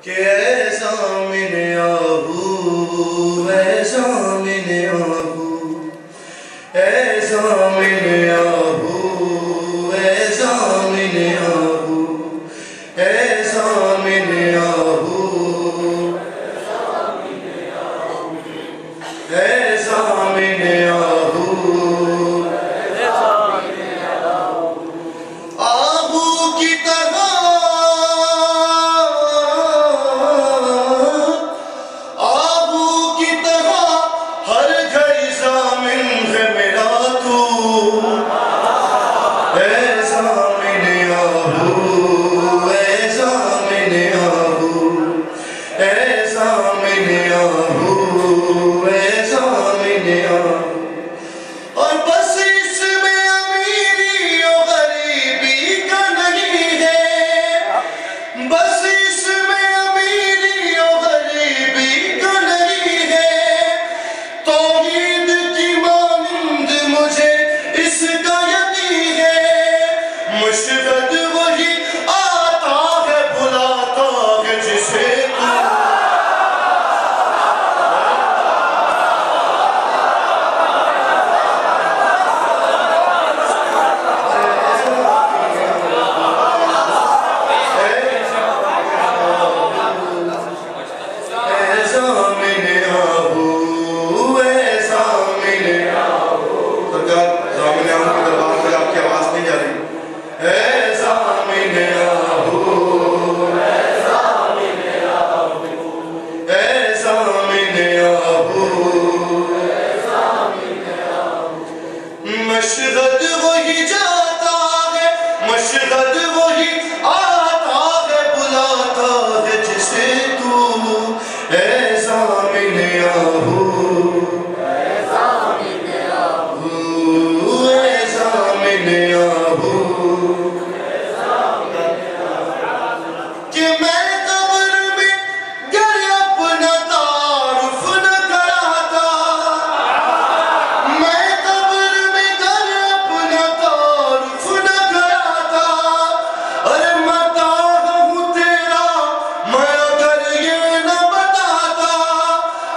کہ اے ضامن آہو اے ضامن آہو اے ضامن آہو اے ضامن آہو اے ضامن آہو اے ضامن آہو آہو کی طرح آہو کی طرح ہر گھڑی ضامن ہے میرا تو اے ضامن آہو اے ضامن آہو اے ضامن آہو اے ضامن آہو اور بس اس میں امیری و غریبی کا نہیں ہے بس اس میں امیری و غریبی کا نہیں ہے توحید کی مانند مجھے اس کا یقین ہے مشرد وہی آتا ہے بلاتا ہے جسے تو مشرد وہی جاتا ہے مشرد وہی آتا ہے بلاتا ہے جسے تو اے ضامن آہو اے ضامن آہو اے ضامن آہو کہ میں قبر میں گر اپنا تعارف نہ کراتا میں قبر میں گر اپنا تعارف نہ کراتا ارے مطاع ہوں تیرا میں اگر یہ نہ بتاتا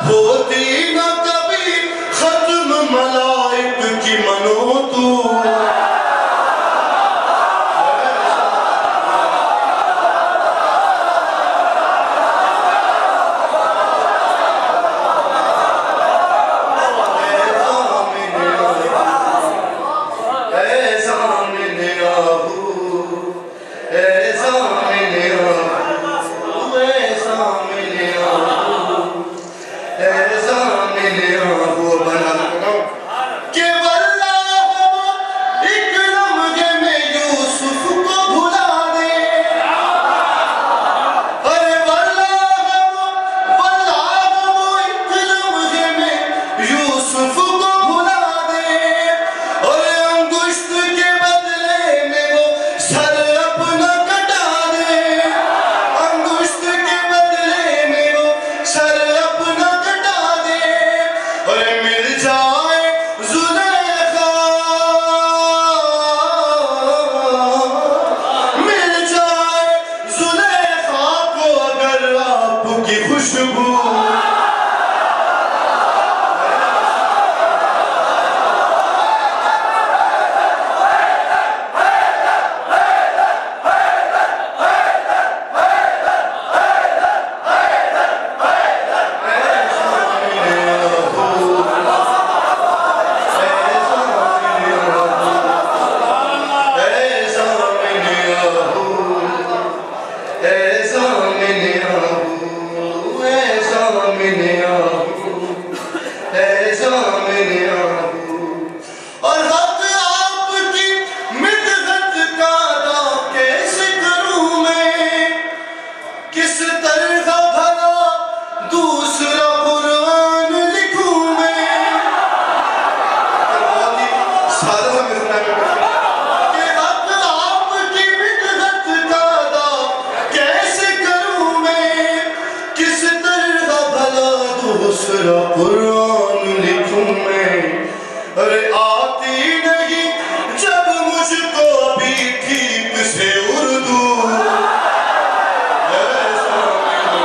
ہوتی نہ کبھی ختم ملائک کی منو تو قرآن لکھوں میں ارے آتی نہیں جب مجھ کو بھی ٹھیک سے اردو اے ضامن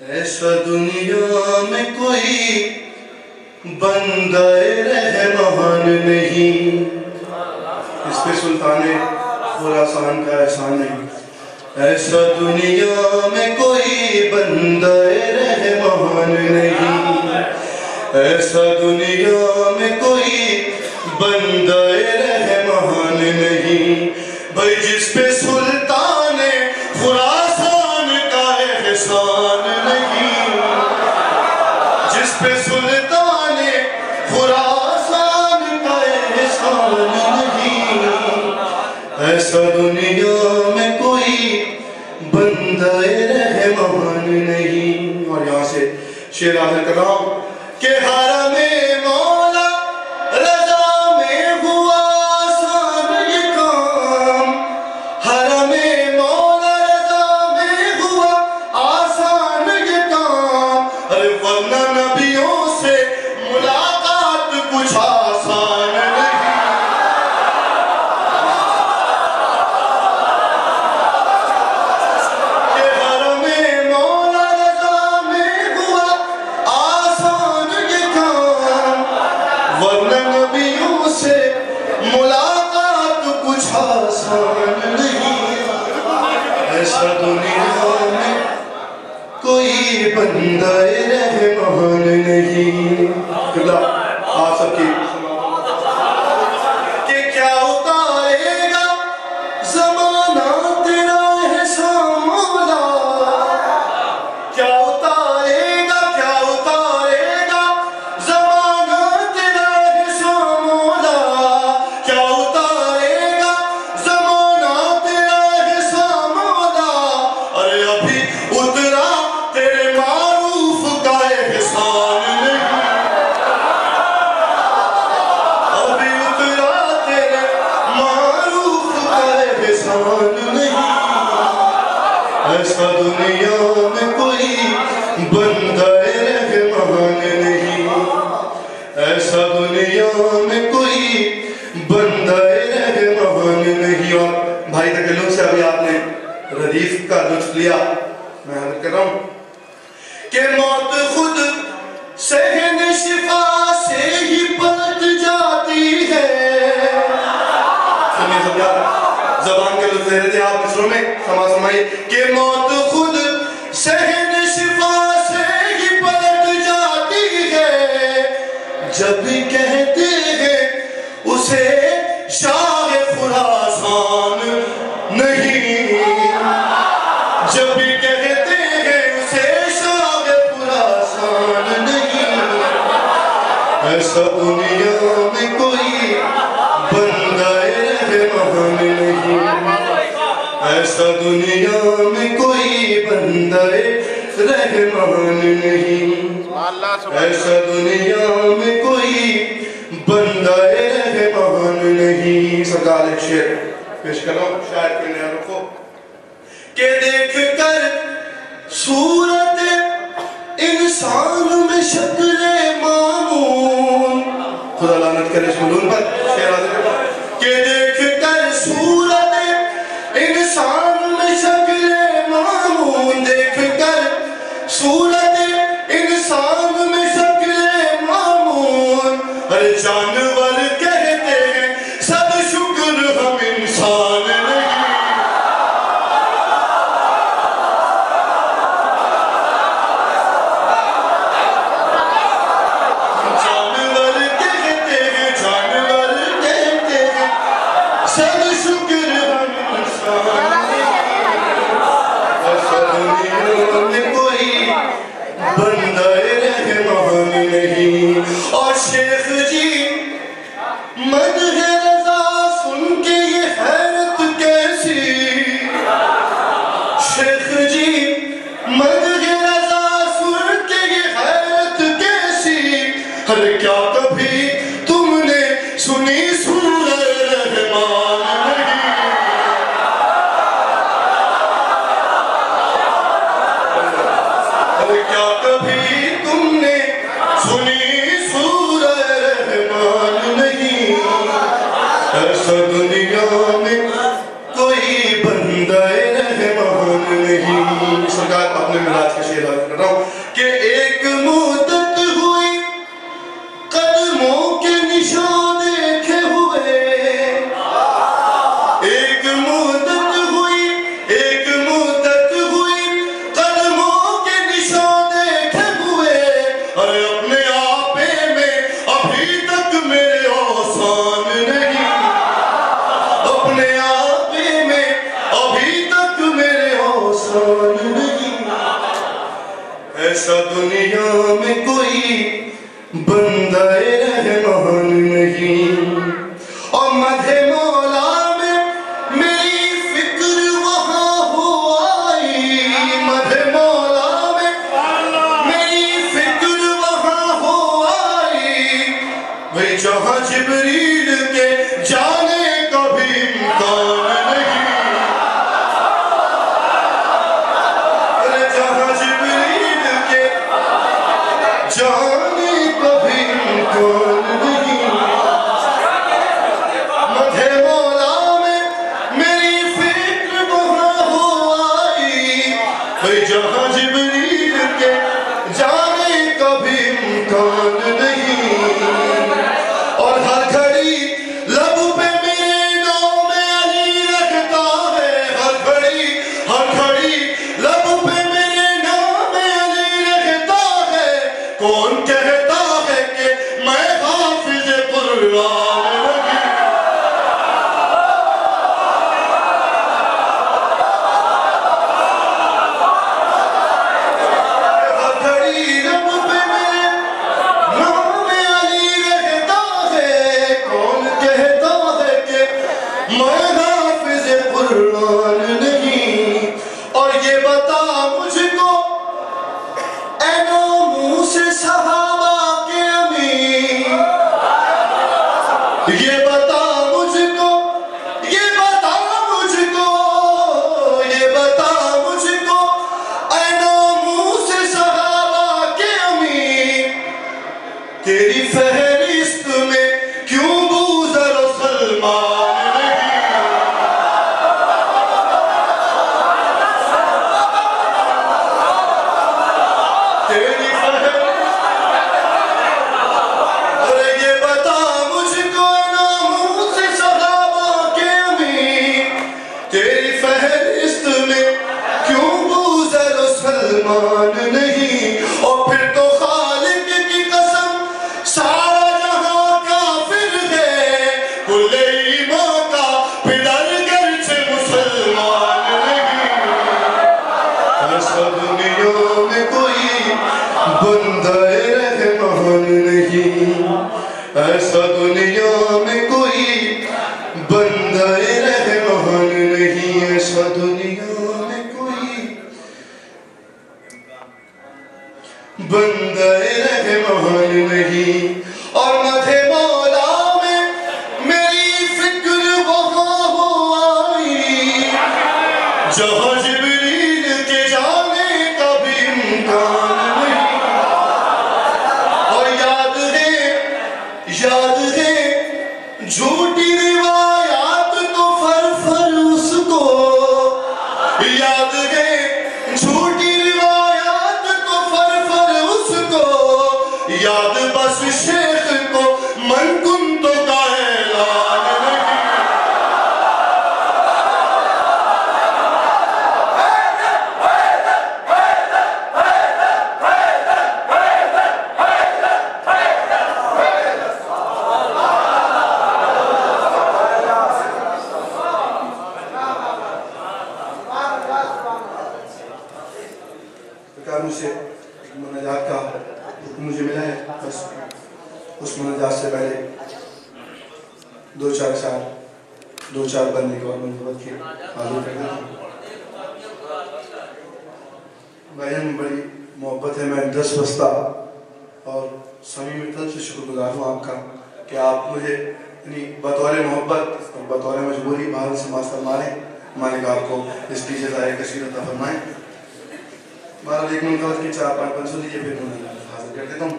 ایسا دنیا میں کوئی بندہ رحمان نہیں، اس پہ سلطان خراسان کا احسان نہیں۔ ایسا دنیا میں کوئی بندہ رحمان نہیں، ایسا دنیا میں کوئی بندہ رحمان نہیں، بھائی جس پہ سلطان خراسان کا احسان نہیں، جس پہ سلطان خراسان کا احسان نہیں، ایسا دنیا میں کوئی بندہ رحمان نہیں۔ اور یہاں سے شعر آخر کر رہا ہوں کہ حرم مولا رضا میں ہوا آسان یہ کام، حرم مولا رضا میں ہوا آسان یہ کام، ارے ورنہ نبیوں سے ملاقات کچھ آسان نہیں۔ کہ حرم مولا رضا میں ہوا آسان یہ کام، ورنہ نبیوں سے ملاقات کچھ آسان نہیں۔ ایسا دنیا میں کوئی بندہ رحمان نہیں۔ قبلہ آپ سب کی کہ کیا اتارے گا زمانہ تیرا احسان مولا، کیا اتارے گا زمانہ تیرا احسان مولا، کیا اتارے گا زمانہ تیرا احسان مولا، ارے ابھی اترا تیرے معروف کا احسان نہیں۔ ایسا دنیا میں کوئی بندہ رحمان نہیں. اور بھائی تکلم سے ابھی آپ نے ردیف کا لطف لیا. میں حضرت کر رہا ہوں کہ موت خود صحن شفا سے ہی پلٹ جاتی ہے. سنیے سب یار زبان کے لطف دے رہے تھے آپ مصروں میں. سما سمائیے کہ موت خود صحن شفا سے ہی پلٹ جاتی ہے. جب کہتے ہیں اسے شاہ خراسان نہیں, جب کہتے ہیں اسے شاہ خراسان نہیں. ایسا دنیا میں کوئی بندہ رحمان نہیں, ایسا دنیا میں کوئی بندہ رحمان نہیں, ایسا دنیا میں کوئی بندہ رحمان نہیں. سرکار ایک شعر پیش کر رہا ہوں, شاعر کے نیا رکھو کہ دیکھ کر صورت انسان میں شکل معمون. خدا لعنت کرے اس ملون پر. شعر حاضر کہ دیکھ کر صورت انسان میں شکل معمون, دیکھ کر صورت انسان میں شکل معمون. ہر جانور کہتے ہیں سب شکر ہم انسان نہیں. جانور کہتے ہیں سب شکر ہم انسان نہیں. ایسا دنیا میں کوئی بندہ رحمان نہیں. اور شیخ جی مدح رضا سن کے یہ حیرت کیسی, شیخ جی مدح رضا سن کے یہ حیرت کیسی. ہر کیا کبھی تم نے سنی سورہ رحمان نہیں. ہر کیا کبھی تم نے سنی سورہ رحمان نہیں. ایسا دنیا میں کوئی بندہ رحمان نہیں. سرکار اپنے ملاج کا شعر حاضر کر رہا ہوں کہ ایک مدت ہوئی قدموں کے نشان دیکھے ہوئے, ایک مدت ہوئی قدموں کے نشان دیکھے ہوئے. اور اپنے آپے میں ابھی تک میرے اوسان نہیں, اپنے آپے میں ابھی تک میرے اوسان نہیں. ایسا دنیا میں کوئی بندہ رحمان نہیں. اور مدح مولا میں میری فکر وہاں ہو آئی, مدح مولا میں میری فکر وہاں ہو آئی. بھئی جہاں جبریل کے جانے کا بھی امکان نہیں, جہاں جبریل کے جانے کا بھی امکان نہیں. مدح مولا میں میری فکر وہاں ہو آئی. بھئی جہاں جبریل کے جانے کا بھی امکان نہیں. اور ہر گھڑی فہرست میں کیوں بوذر و سلمان نہیں؟ تیری فہرست، اور یہ بتا مجھ کو ناموں سے صحابہ کے امین، تیری فہرست میں کیوں بوذر و سلمان نہیں؟ اور پھر تو خالق کی قسم سارا جہاں کافر ہے، کل ایمان کا پدر گرچہ مسلمان نہیں۔ ایسا دنیا میں کوئی بندہ رحمان نہیں، ایسا دنیا میں کوئی بندہ رحمان نہیں، ایسا دنیا میں کوئی بندہ رحمان نہیں۔ اور مدح مولا میں میری فکر وہاں ہو آئی جہاں جبریل کے جانے کا بھی امکان نہیں۔ اور یاد ہے جھوٹی روایات تو فر اس کو، یاد ہے جھوٹی روایات تو فر اس کو، یاد بس شیخ کو من کن تو کا اعلان نہیں۔ مجھ سے مناجات کا حکم مجھے ملا ہے، بس اس مناجات سے پہلے دو چار بندے کو اور منظورت کی حاضر کر دیتا ہوں۔ بہن بڑی محبت ہے، میں 10 بستہ اور صمیمی دل سے شکر گزار ہوں آپ کا کہ آپ مجھے بطور محبت اور بطور مجبوری باہر سے ماستر ماریں۔ مالک آپ کو اس کی جزائے کثیر عطا فرمائیں۔ بہرحال ایک منقبت کی 4-5 بند سن لیجئے، پھر حاضر کر دیتا ہوں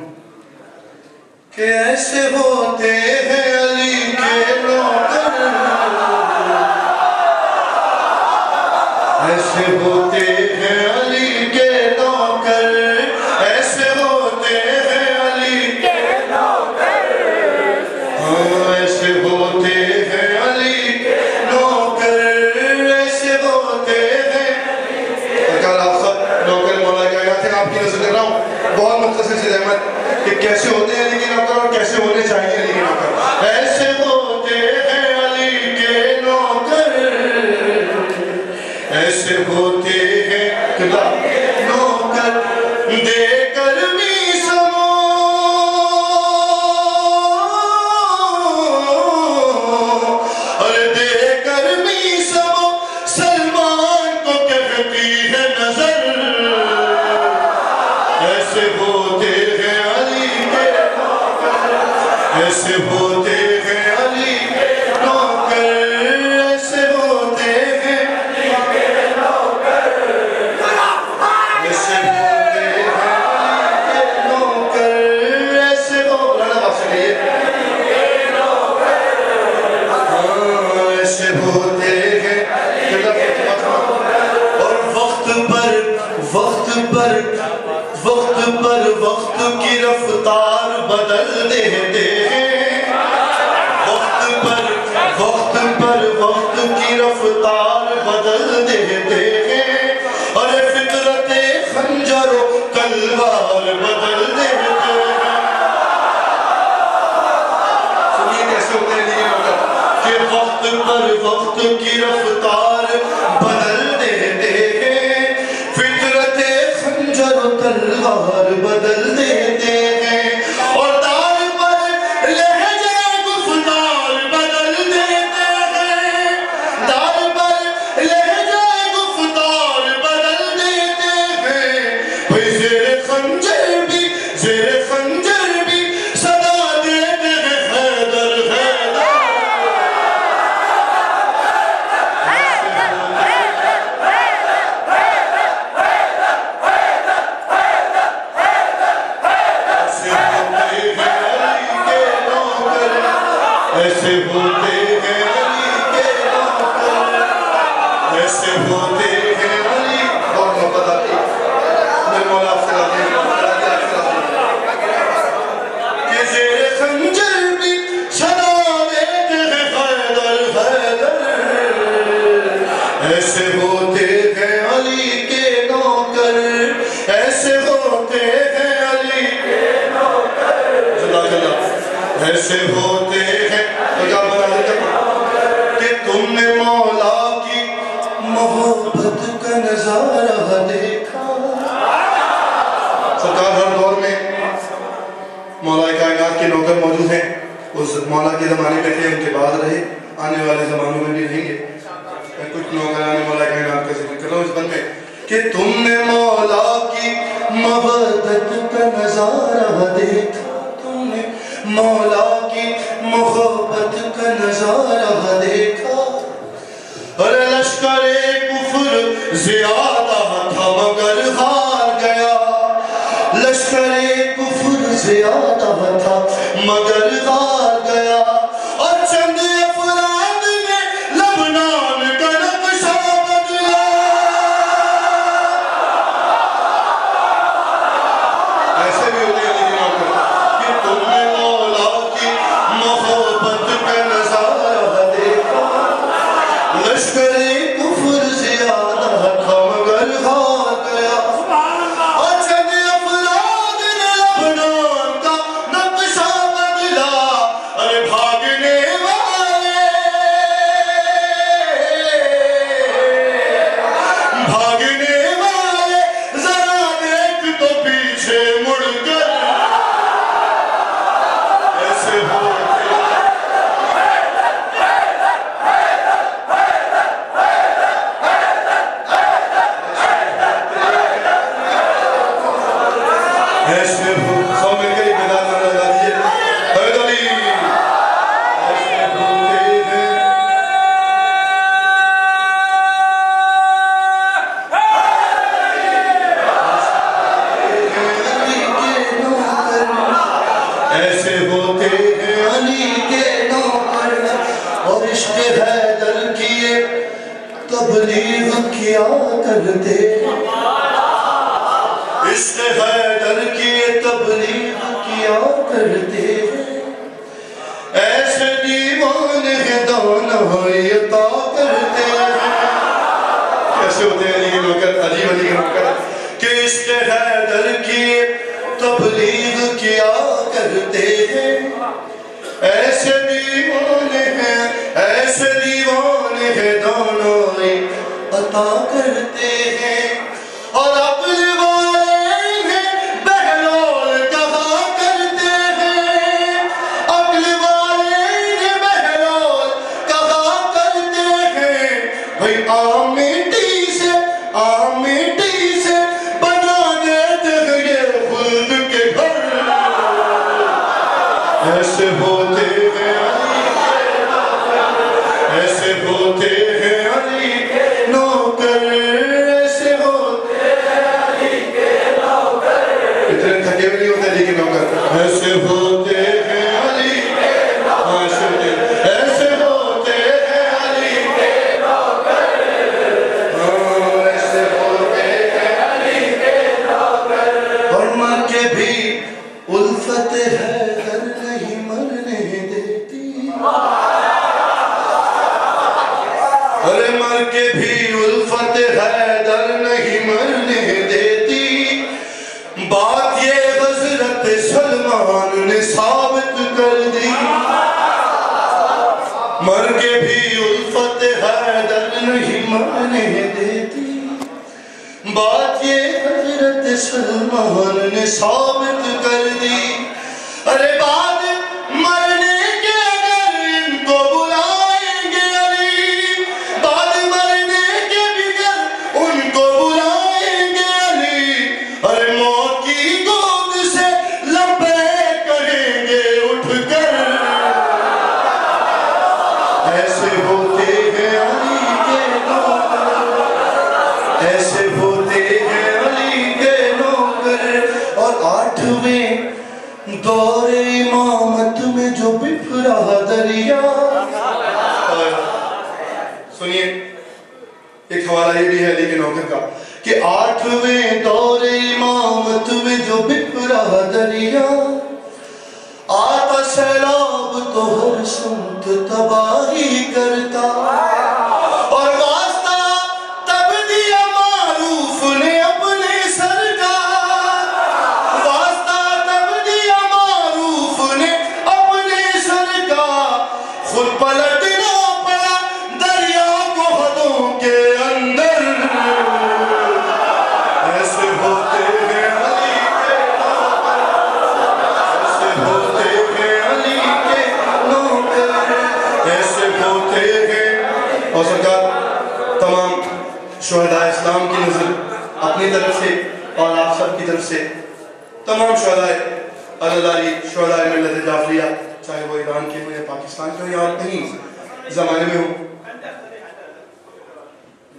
کہ ایسے ہوتے ہیں علی کے نوکر، ایسے ہوتے ہیں علی کے نوکر، ایسے ہوتے ہیں علی کے نوکر، ہاں ایسے ہوتے ہیں علی کے نوکر، ایسے ہوتے ہیں۔ اگر آپ سب نوکر مولا کے آیات ہیں، آپ کی نظر کر رہا ہوں بہت مختصر سی رحمت کہ کیسے ہوتے ہیں علی کے نوکر اور کیسے ہونے چاہیے علی کے نوکر۔ ایسے ہوتے ہیں علی کے نوکر، ایسے ہوتے ہیں نوکر، دے کر بھی سمو اور دے کر بھی سمو سلمان کو کہتی ہے نظر۔ ایسے ہوتے ہیں علی کے نوکر، ایسے ہوتے ہیں علی کے نوکر، ایسے ہوتے ہیں علی کے نوکر، ایسے ہوتے ہیں علی کے نوکر، ایسے ہوتے ایسے ہوتے ہیں اور وقت کی رفتار بدل دیتے ہیں، وقت کی رفتار بدل دیتے ہیں، اور فطرت خنجر و تلوار بدل دیتے ہیں۔ سنیے کیسے ہوتے ہیں کہ وقت کی رفتار بدل دیتے ہیں، فطرت خنجر و تلوار بدل دیتے ہیں، اور دار پر لہجہ گفتار بدل دیتے ہیں، دار پر لہجہ گفتار بدل دیتے ہیں، بھئی زیر خنجر بھی صدا دیتے ہیں حیدر حیدر۔ ایسے ہوتے ہیں علی کے نوکر، ایسے ہوتے ہیں علی. بہت محبت آتی ہے میرے مولا آپ سے راضی ہیں کہ زیر خنجر بھی صدا دیتے ہیں حیدر حیدر. ایسے ہوتے ہیں علی کے نوکر، ایسے ہوتے ہیں علی کے نوکر. جزاک اللہ. ایسے ہوتے ہیں تو کیا بنا دیتے کہ تم نے مولا کی محبت کا نظارہ دیکھا. سرکار ہر دور میں مولا کائنات کے نوکر موجود ہیں. اس مولا کے زمانے میں تھے، ان کے بعد رہے، آنے والے زمانوں میں بھی رہیں گے. میں کچھ نوکران مولا کائنات کا ذکر کر رہا ہوں اس بند میں کہ تم نے مولا کی محبت کا نظارہ دیکھا، تم نے مولا کی محبت کا نظارہ دیکھا. اور لشکر کفر زیادہ تھا مگر ہار گیا، لشکر کفر زیادہ تھا مگر ہار گیا. اور چند افراد نے لبنان کا نقشہ بدلا. ایسے بھی ہوتے ہیں کہ تم نے مولا کی محبت کا نظارہ دیکھا، لشکر کفر زیادہ تھا مگر ہار گیا. اور چند افراد نے لبنان کا نقشہ بدلا. ارے بھاگنے والے ذرا دیکھ تو پیچھے مڑ کر. ایسے ہوتے ایسے ہو سو مل کے ایک بیدار نام لگا دیجئے حید علی. ایسے ہوتے ہیں علی کے نوکر، ایسے ہوتے ہیں علی کے نوکر. اور عشق حیدر کیے تبلیغ کیا کرتے، عشق حیدر کیے تبلیغ کیا کرتے. ایسے دیوان ہے دانائی عطا کرتے ہیں. کیسے ہوتے ہیں علی کے نوکر، عجیب علی کے نوکر کہ عشق حیدر کیے تبلیغ کیا کرتے ہیں. ایسے دیوان ہے دانائی عطا کرتے ہیں. اور عقل والے ہیں بہلول کہا کرتے ہیں، عقل والے ہیں بہلول کہا کرتے ہیں. بھئی عام مٹی سے بنا دیتے ہیں یہ خلد کے گھر. ایسے ہوتے ہیں علی کے نوکر، ایسے ہوتے ہیں علی کے نوکر، ایسے ہوتے ہیں علی کے نوکر. اتنے تھکے بھی نہیں ہوتے علی کے نوکر. ایسے ہوتے ہیں علی کے نوکر، ایسے ہوتے ہیں علی کے نوکر. ایسے ہوتے ہیں علی کے نوکر. اور مر کے بھی الفت حیدر نہیں مرنے دیتی. ارے مر کے بھی الفت حیدر نہیں مرنے دیتی. بات یہ حضرت سلمان نے ثابت کر دی. مر کے بھی الفت حیدر نہیں مرنے دیتی. بات یہ حضرت سلمان نے ثابت کر دی. ارے بعد مرنے کے اگر ان کو بلائیں گے علی، بعد مرنے کے بغیر ان کو بلائیں گے علی. ارے موت کی گود سے لبیک کہیں گے اٹھ کر. ایسے ہوتے ہیں علی کے نوکر، ایسے ہوتے ہیں علی کے نوکر. اور 8ویں دور امامت میں جو بفر رہا دریا. سنیے ایک حوالہ یہ بھی ہے علی کے نوکر کا کہ 8ویں دور امامت میں جو بک رہا دریا, آتا سیلاب تو ہر سمت تباہی کرتا, اور واسطہ تب دیا معروف نے اپنے سر کا, واسطہ تب دیا معروف نے اپنے سر کا, خود پلٹنا پڑا دریا کو حدوں کے اندر. ایسے ہوتے ہیں علی کے ایسے ہوتے ہیں. اور سرکار تمام شہداء اسلام کی نظر اپنی طرف سے اور آپ سب کی طرف سے تمام شہداء عزاداری شہداء ملت جعفریہ, چاہے وہ ایران کے ہوں یا پاکستان کے ہوں یا اور کہیں زمانے میں ہوں.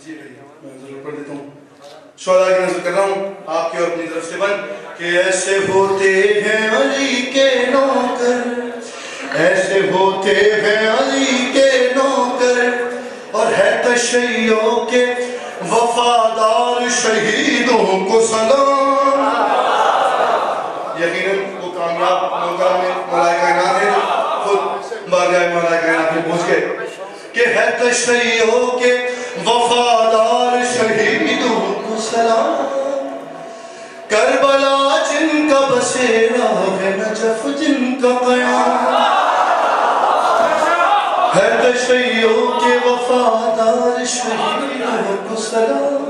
جی میں ضرور پڑھ دیتا ہوں. شہداء کی نظر کر رہا ہوں آپ کی اور اپنی طرف سے بند کہ ایسے ہوتے ہیں علی کے نوکر, ایسے ہوتے ہیں علی کے نوکر, اور ہے تشیعوں کے وفادار شہیدوں کو سلام. یقیناً وہ کامیاب نوکر میں ملائکہ کائنات ہیں جو خود بارگاہ ملائکہ کائنات میں پہنچ گئے کہ ہے تشیعوں کے وفادار شہیدوں کو سلام. کربلا جن کا بسیرا ہے, نجف جن کا قیام, ہے تشیعوں کے وفادار شہیدوں کو سلام.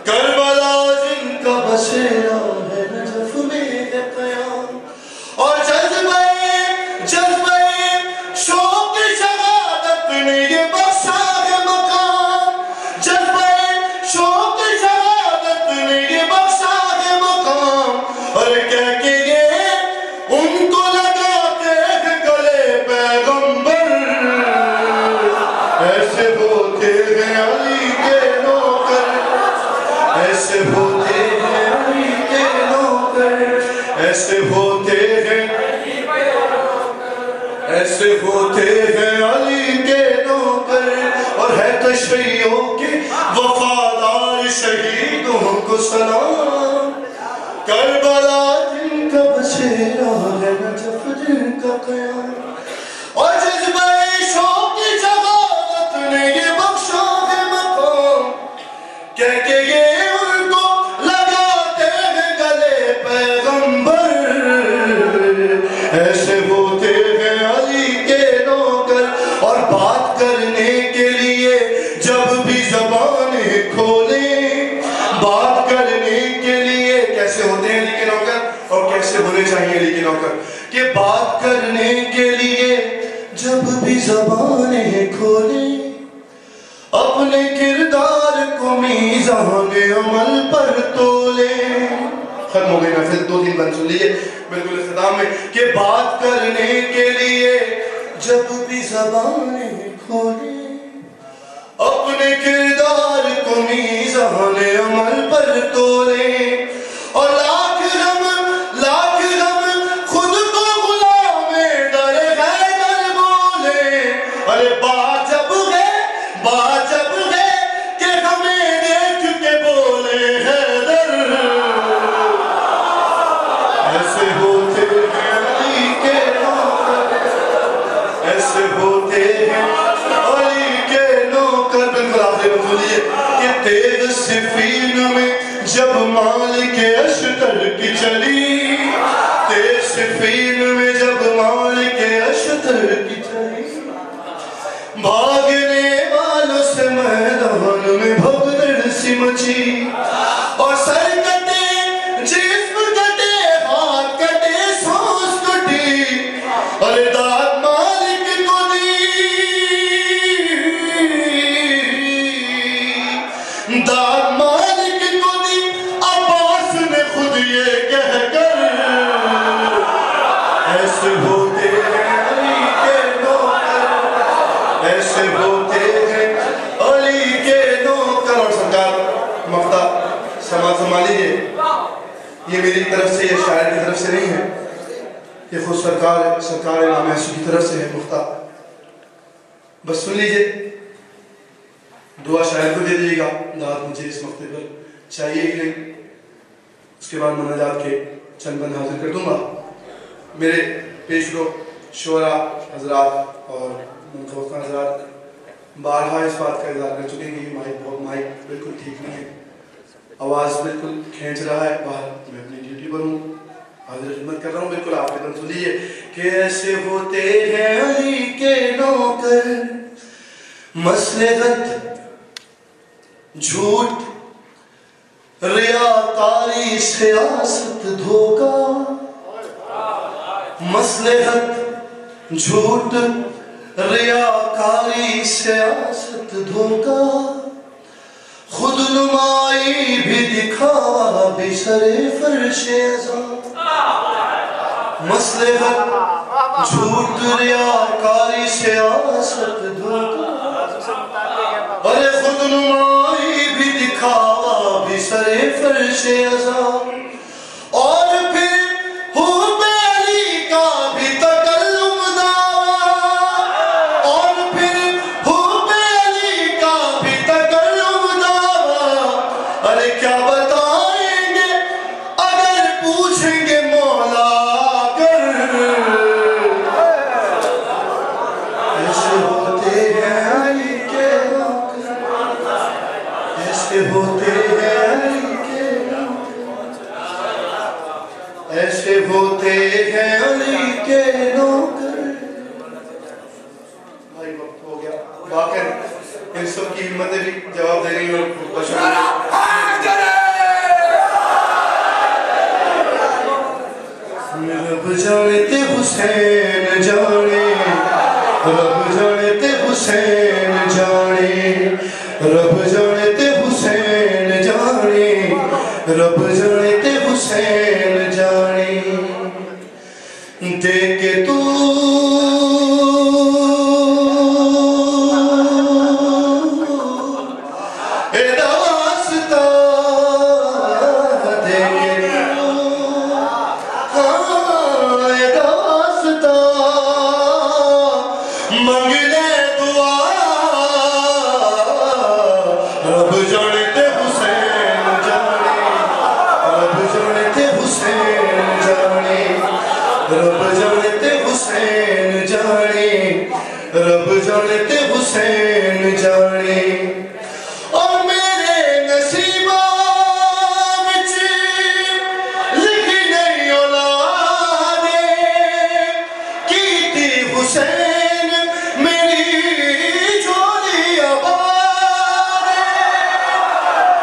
کربلا جن کا بسیرا ہے, نجف میں ہے قیام, اور جذبہ شوق شہادت نے یہ بخشا ہے مقام, جذبہ شوق شہادت نے یہ بخشا ہے مقام, اور کہہ کے یہ ان کو لگاتے ہیں گلے پیغمبر. ایسے ہوتے ہیں علی کے نوکر, ایسے ہوتے ہیں علی کے نوکر, ایسے ہوتے ہیں, ایسے ہوتے ہیں علی کے نوکر, اور ہے تشیعوں کے وفادار شہیدوں کو سلام. کربلا جن کا بسیرا ہے, نجف جن کا قیام, اور جذبہ شوق شہادت نے یہ بخشا ہے مقام, کہہ کے یہ ان کو لگاتے ہیں گلے پیغمبر. ایسے ہوتے ہیں علی کے نوکر, اور بات کرنے کے لیے جب بھی زبانیں کھولیں, بات کرنے کے لیے کیسے ہوتے ہیں علی کے نوکر اور کیسے ہونے چاہیے علی کے نوکر, کہ بات کرنے کے لیے جب بھی زبانیں کھولیں, اپنے کردار کو میزان عمل پر تولیں. ختم ہو گئی محفل, 2-3 بند سن لیجئے بالکل اختتام میں, کہ بات کرنے کے لیے جب بھی زبانیں کھولیں, اپنے کردار کو میزان عمل پر تولیں, اور لاکھ غم خود کو غلام در حیدر بولیں. ارے بات جب ہے کہ ہمیں دیکھ کے بولے حیدر. ایسے ہوتے ہیں علی کے نوکر, ایسے ہوتے ہیں علی کے نوکر. بالکل آخری میں بولیے کہ تیغ صفین میں جب مالک اشتر کی چلی, تیغ صفین میں جب مالک اشتر کی چلی, بھاگنے والوں سے میدان میں بھگدڑ سی مچی, اور سر کٹے, جسم کٹے, ہاتھ کٹے, سانس کٹی, ارے داد مالک کو دی, داد مالک کو دی. عباس نے خود یہ کہہ کر, ایسے ہوتے ہیں علی کے نوکر, ایسے ہوتے ہیں علی کے نوکر. اور سرکار مفتہ سماع فرما لیجئے, یہ میری طرف سے, یہ شاعر کی طرف سے نہیں ہے, یہ خود سرکار امام حسن کی طرف سے ہے مختار. بس سن لیجئے, دعا شاعر کو دے دیجیے گا, دعوت مجھے اس موقع پر چاہیے ہی نہیں. اس کے بعد مناجات کے چند بند حاضر کر دوں گا. میرے پیش رو شعراء حضرات اور منتخب حضرات بارہا اس بات کا اظہار کر چکے ہیں کہ یہ مائک بالکل ٹھیک نہیں ہے, آواز بالکل کھینچ رہا ہے. باہر میں اپنی ڈیوٹی پر ہوں, حاضر خدمت کر رہا ہوں. بالکل آپ کے دم سن لیجیے. کیسے ہوتے ہیں علی کے نوکر, مصلحت جھوٹ ریاکاری سیاست دھوکا, مصلحت جھوٹ ریاکاری سیاست دھوکا, خود نمائی بھی دکھاوا بھی سرے فرش ازاں. مصلحت جھوٹ ریاکاری سیاست دھوکا, ارے خود نمائی بھی دکھاوا بھی سرے فرش ازاں. اور پھر حب علی کا بھی تکلم دعویٰ, اور پھر حب علی کا بھی تکلم دعویٰ. ارے کیا بتائیں گے اگر پوچھیں گے مولا کر, ایسے ہوتے ہیں علی کے نوکر, ایسے ہوتے ہیں علی کے نوکر, ایسے ہوتے ہیں علی کے نوکر. بھائی وقت ہو گیا, واقعی ان سب کی ہمتیں بھی جواب دے رہی ہیں. رب جانتے حسین جانے, رب جانتے حسین جانے, رب جانتے حسین جانے, رب جانتے حسین جانے. دیکھے تو حسین جانے. اور میرے نصیبہ وچ لکھی نہیں اولادے, کیتی حسین میری جھولی آباد.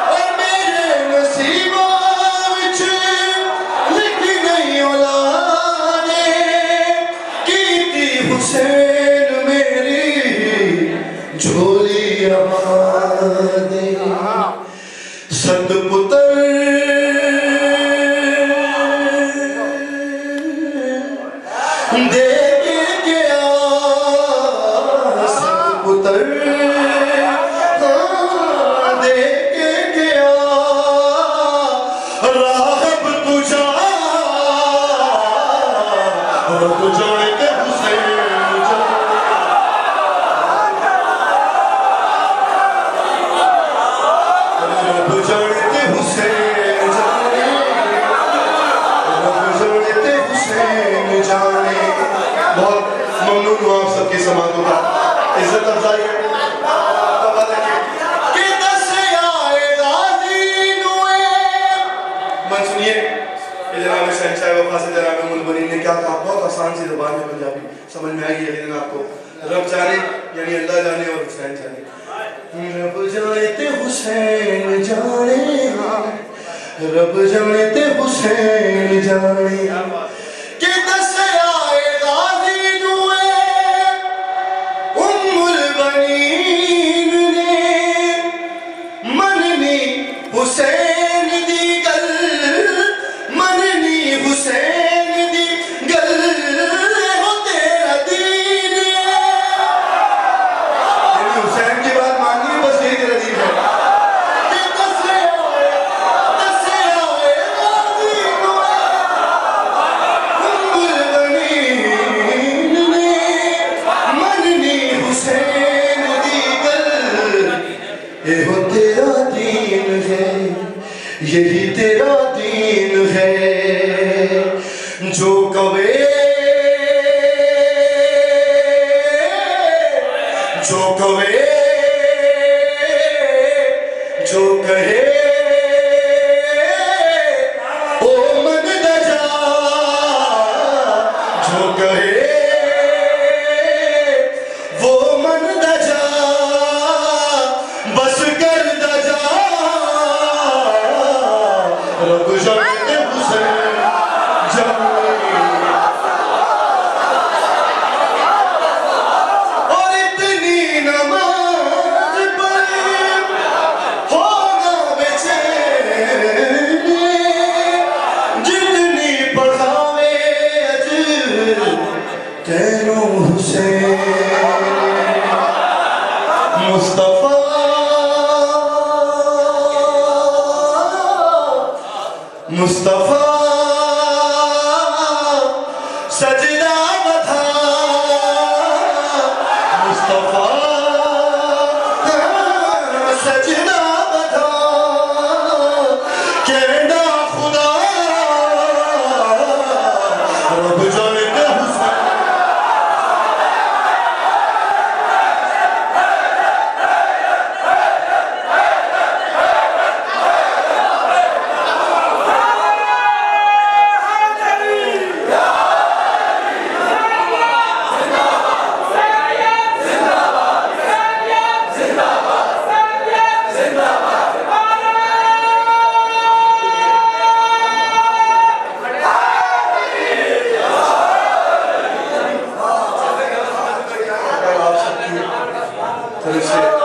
اور میرے نصیبہ وچ لکھی نہیں اولادے, کیتی حسین میری جھولی آباد. ست پتر دے کے گیا, ست پتر دے کے گیا, راہب تجھا رب جانتے حسین سماعتوں کا عزت افضائی ہے. کہ دس آئے غازی نوے, من سنیے کہ جناب شہنشاہ وفا سے جناب ملبنین نے کیا کہا. بہت آسان سی زبان میں پنجابی سمجھ میں آئی ہے, لیکن آپ کو رب جانے یعنی اللہ جانے اور حسین جانے. رب جانتے حسین جانے, رب جانتے حسین جانے. کہ دس آئے غازی نوے البنین نے مننی حسین دی گل, مننی حسین دی گل, ہو تیرا دین ہے. حسین کی بات ماننی بس یہی تیرا دین ہے. کہ دس آئے غازی نوے کہے جو کہے او من دجا جو کہے وہ من دجا بس کر دجا رب جانتے حسین جانے اور اتنی نماز پڑھ ہونا بچین جتنی پڑھاوے اجر تینوں حسین مصطفیٰ مصطفیٰ سجدہ بدھا مصطفیٰ سجدہ بدھا کہنا خدا رب جانتے حسین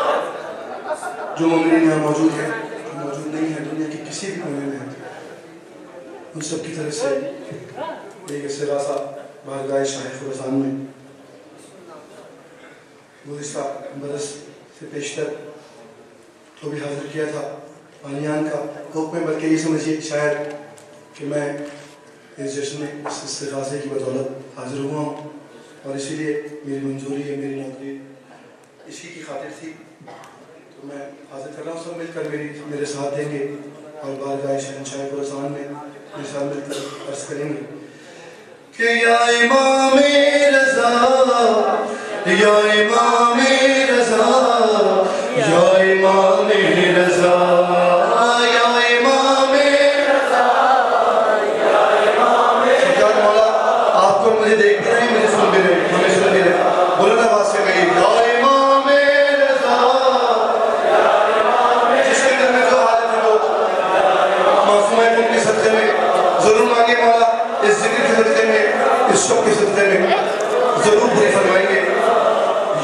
جو مومنین یہاں موجود ہیں جو موجود نہیں ہیں دنیا کی کسی بھی کونے میں ہیں ان سب کی طرف سے ایک سراسہ بارگاہ شاہ خراسان میں گزشتہ برس سے پیشتر تو بھی حاضر کیا تھا بانیان کا حکم میں بلکہ یہ سمجھیے شاید کہ میں اس جشن میں اس استغاثے کی بدولت حاضر ہوا ہوں اور اسی لیے میری منظوری ہے میری نوکری اسی کی خاطر تھی میں حاضر کر رہا ہوں سب مل کر میرے ساتھ دیں گے اور بارگاہ شہنشاہ خراسان میں میرے ساتھ مل کر عرض کریں گے کہ یا امام رضا یا امام رضا یا امام رضا یا امام رضا یا امام رضا مولا آپ کو مجھے دیکھ بھی رہے ہیں مجھے سن بھی رہے ہیں ہمیں سن بھی رہے ہیں بولو نا آواز سے کہیے یا امام رضا صدقے میں ضرور مانگے مولا اس ذکر کے صدقے میں اس شوق کے صدقے میں ضرور پوری فرمائیں گے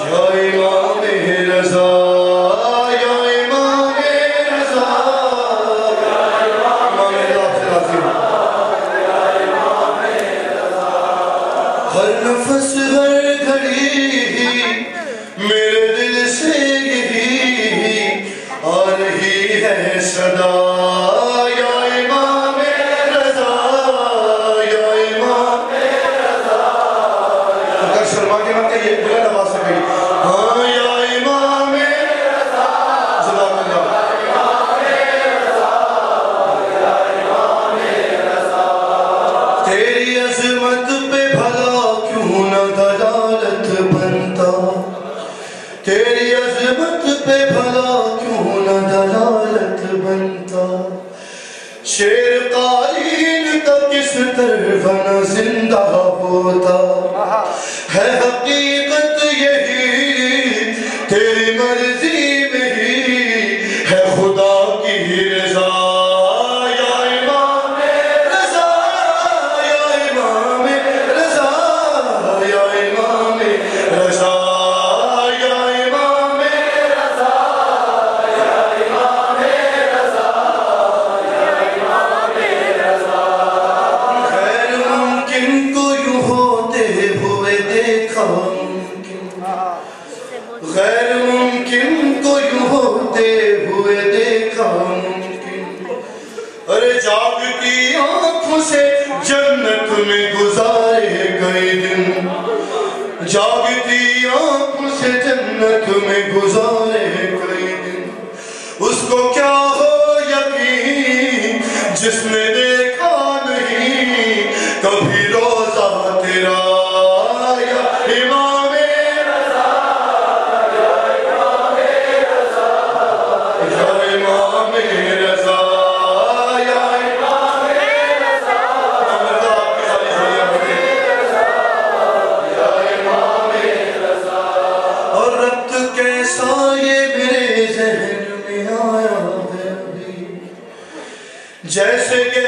یا امام رضا یا امام رضا امام رضا آپ سے راضی ہوں ہر نفس ہر گھڑی میرے دل سے یہی آ رہی ہے صدا تیری عظمت پہ بھلا کیوں نہ دلالت بنتا شیر قائل کا کس طرف نہ زندہ ہوتا ہے حقیقت یہی تیری مرضی میں ہی ہے خدا کی رضا یا امام رضا یا امام رضا یا امام رضا غیر ممکن کو یوں ہوتے ہوئے دیکھا ممکن ارے جاگتی آنکھوں سے جنت میں گزارے کئی دن جاگتی آنکھوں سے جنت میں گزارے کئی دن اس کو کیا ہو یقین جس نے دیکھا نہیں کبھی روزہ تیرا یا امام رضا کیسا یہ میرے ذہن میں آیا ہے ابھی، جیسے کہ